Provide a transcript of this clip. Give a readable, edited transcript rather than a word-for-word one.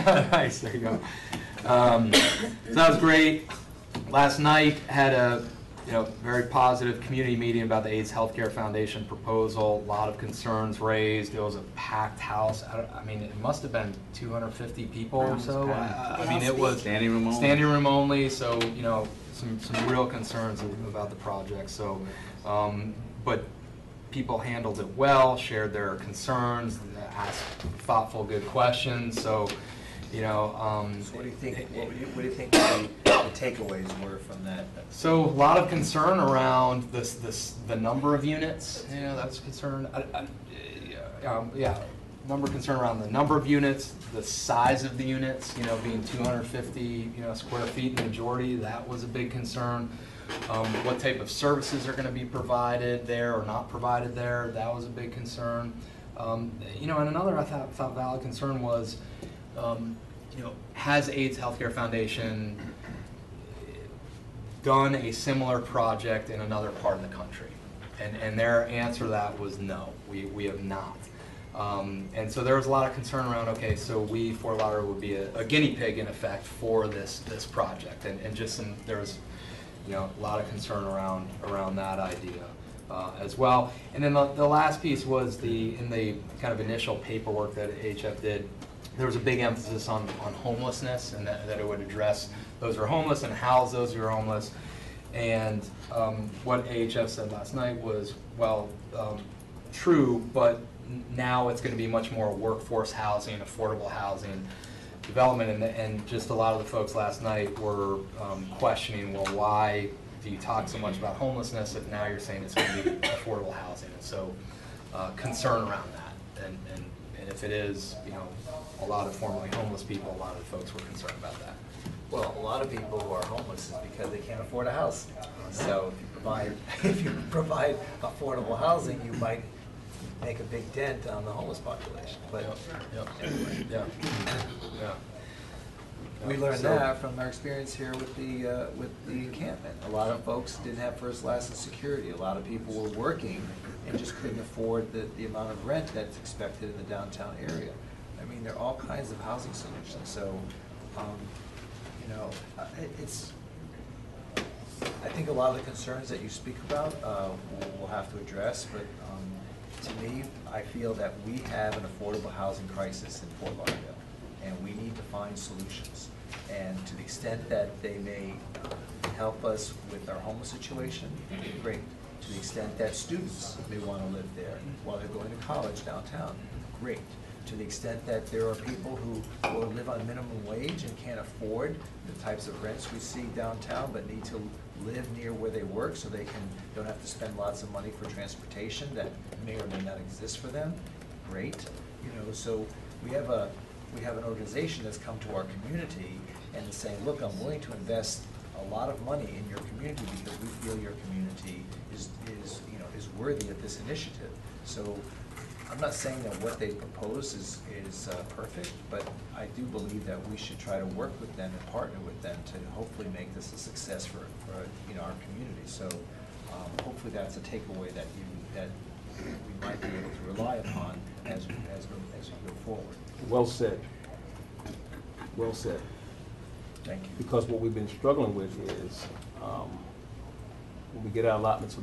Nice, there you go. So that was great. Last night had a very positive community meeting about the AIDS Healthcare Foundation proposal. A lot of concerns raised. It was a packed house. I mean, it must have been 250 people or so. I mean, it was standing room only. So some real concerns about the project. So, but people handled it well, shared their concerns, asked thoughtful, good questions. So, So what do you think? What do you think the takeaways were from that? So a lot of concern around the number of units. That's a concern. Number of concern around the number of units, the size of the units. Being 250 square feet, the majority. That was a big concern. What type of services are going to be provided there or not provided there? That was a big concern. And another I thought valid concern was, has AIDS Healthcare Foundation done a similar project in another part of the country? And their answer to that was no, we have not. And so there was a lot of concern around, okay, so we, Fort Lauderdale, would be a guinea pig in effect for this project, and just there was a lot of concern around that idea as well. And then the last piece was in the kind of initial paperwork that HF did. There was a big emphasis on homelessness, and that it would address those who are homeless and house those who are homeless. And what AHF said last night was, well, true, but now it's going to be much more workforce housing, affordable housing development. And just a lot of the folks last night were questioning, well, why do you talk so much about homelessness if now you're saying it's going to be affordable housing? And so concern around that. And if it is, a lot of formerly homeless people, a lot of folks were concerned about that. Well, a lot of people who are homeless is because they can't afford a house. So if you provide affordable housing, you might make a big dent on the homeless population. But anyway. Yeah. We learned that from our experience here with the encampment. A lot of folks didn't have first, last, and security. A lot of people were working and just couldn't afford the amount of rent that's expected in the downtown area. I mean, there are all kinds of housing solutions. So, I think a lot of the concerns that you speak about we'll have to address. But to me, I feel that we have an affordable housing crisis in Fort Lauderdale, and we need to find solutions. And to the extent that they may help us with our homeless situation, great. To the extent that students may want to live there while they're going to college downtown, great. To the extent that there are people who live on minimum wage and can't afford the types of rents we see downtown, but need to live near where they work so they don't have to spend lots of money for transportation that may or may not exist for them, great. So we have an organization that's come to our community and is saying, look, I'm willing to invest a lot of money in your community because we feel your community is worthy of this initiative. So I'm not saying that what they propose is perfect, but I do believe that we should try to work with them and partner with them to hopefully make this a success for our community. So hopefully that's a takeaway that we might be able to rely upon as we go forward. Well said. Well said. Thank you. Because what we've been struggling with is when we get our allotments